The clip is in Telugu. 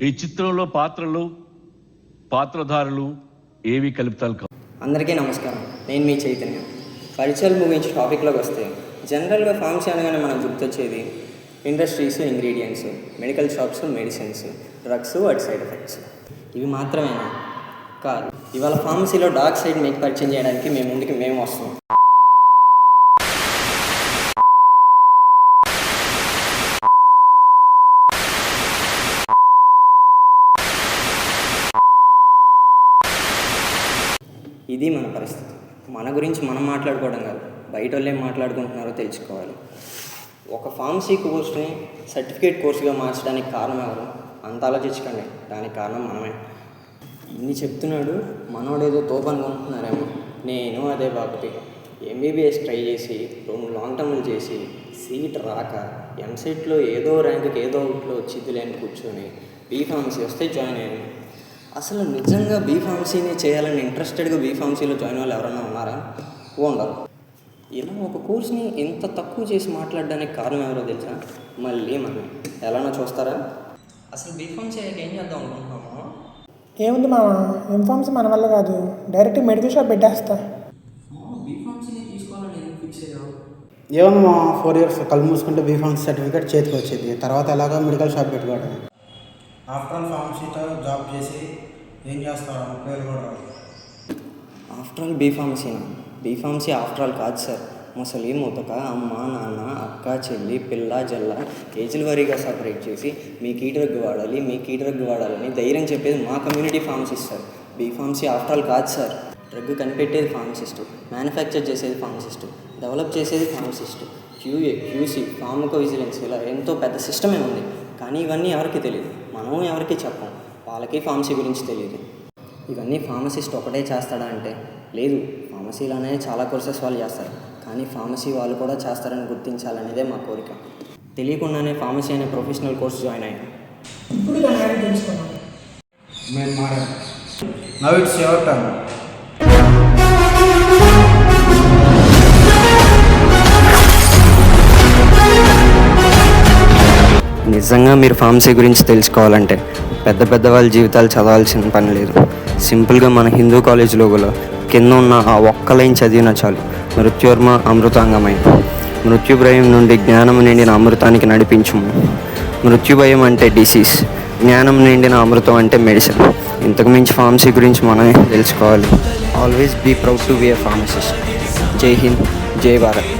ఈ చిత్రంలో పాత్రధారులు ఏవి కలుపుతారు కావు. అందరికీ నమస్కారం. నేను మీ చైతన్య. పరిచయాలు ముగించి టాపిక్లోకి వస్తే జనరల్గా ఫార్మసీ అనగానే మనకు గుర్తొచ్చేది industries, ingredients, medical shops, medicines, drugs, వాటి సైడ్ ఎఫెక్ట్స్. ఇవి మాత్రమేనా? కాదు. ఇవాళ ఫార్మసీలో డార్క్ సైడ్ మీకు పరిచయం చేయడానికి మేము ముందుకు వస్తున్నాం. ఇది మన పరిస్థితి. మన గురించి మనం మాట్లాడుకోవడం కాదు, బయట వాళ్ళు ఏం మాట్లాడుకుంటున్నారో తెలుసుకోవాలి. ఒక ఫార్మసీ కోర్స్ని సర్టిఫికేట్ కోర్సుగా మార్చడానికి కారణం ఎవరు? అంత ఆలోచించకండి, దానికి కారణం మనమే. ఇన్ని చెప్తున్నాడు, మనోడేదో తోపనుకుంటున్నారేమో. నేను అదే బాబుకి ఎంబీబీఎస్ ట్రై చేసి 2 లాంగ్ టర్మ్లు చేసి సీట్ రాక ఎంసెట్లో ఏదో ర్యాంకుకి ఏదో ఒకటిలో వచ్చిద్ది లేని కూర్చొని బీఫార్మసీ వస్తే జాయిన్ అయ్యాను. అసలు నిజంగా బీఫార్మసీని చేయాలని ఇంట్రెస్టెడ్గా బీఫార్మసీలో జాయిన్ వాళ్ళు ఎవరైనా ఉన్నారా? ఉండరు. ఇలా ఒక కోర్స్ని ఇంత తక్కువ చేసి మాట్లాడడానికి కారణం ఎవరో తెలుసా? మళ్ళీ మనం ఎలానో చూస్తారా? అసలు బీఫార్మసీ ఏం చేద్దాం అనుకుంటున్నాము? ఏముంది మామ, ఎంఫార్మసీ మన వల్ల కాదు, డైరెక్ట్ మెడికల్ షాప్ పెట్టేస్తా. బీఫార్మసీని తీసుకోవాలని ఫిక్స్ అయ్యావు? ఏమన్నా మా 4 years కళ్ళు మూసుకుంటే బీఫార్మసీ సర్టిఫికేట్ చేతికి వచ్చేది. తర్వాత ఎలాగో మెడికల్ షాప్ పెట్టుకోవడం. ఆఫ్టర్ ఆల్ ఫార్మసీతో జాబ్ చేసి ఏం చేస్తారా? 30,000 కూడా రాదు. ఆఫ్టర్ ఆల్ బీఫార్మసీనా? బీఫార్మసీ ఆఫ్టర్ ఆల్ కాదు సార్. ముసలి ముతక, అమ్మ, నాన్న, అక్క, చెల్లి, పిల్ల, జల్ల ఏజ్ల వారీగా సపరేట్ చేసి మీకు ఈ డ్రగ్ వాడాలని ధైర్యం చెప్పేది మా community pharmacist sir. B Pharmacy after all కాదు సార్. డ్రగ్ కనిపెట్టేది ఫార్మసిస్టు, మ్యానుఫ్యాక్చర్ చేసేది ఫార్మసిస్టు, డెవలప్ చేసేది ఫార్మసిస్టు, QA, QC, ఫార్మకోవిజిలెన్స్, ఇలా ఎంతో పెద్ద సిస్టమే ఉంది. కానీ ఇవన్నీ ఎవరికి తెలియదు, మనం ఎవరికి చెప్పం. వాళ్ళకి ఫార్మసీ గురించి తెలియదు. ఇవన్నీ ఫార్మసిస్ట్ ఒకటే చేస్తాడా అంటే లేదు. ఫార్మసీలోనే చాలా కోర్సెస్ వాళ్ళు చేస్తారు, కానీ ఫార్మసీ వాళ్ళు కూడా చేస్తారని గుర్తించాలనేదే మా కోరిక. తెలియకుండానే ఫార్మసీ అనే ప్రొఫెషనల్ కోర్స్ జాయిన్ అయ్యాను. ఇప్పుడు తెలుసుకున్నాను. మేము మారాం. Now it's your turn. నిజంగా మీరు ఫార్మసీ గురించి తెలుసుకోవాలంటే పెద్ద వాళ్ళ జీవితాలు చదవాల్సిన పని లేదు. సింపుల్గా మన హిందూ కాలేజ్ లోగోలో కింద ఉన్న ఆ ఒక్క లైన్ చదివినా చాలు. మృత్యోర్మ అమృతాంగమై, మృత్యుభయం నుండి జ్ఞానం నిండిన అమృతానికి నడిపించుము. మృత్యుభయం అంటే డిసీజ్, జ్ఞానం నిండిన అమృతం అంటే మెడిసిన్. ఇంతకు మించి ఫార్మసీ గురించి మనమే తెలుసుకోవాలి. Always be proud to be a pharmacist. జై హింద్, జై భారత్.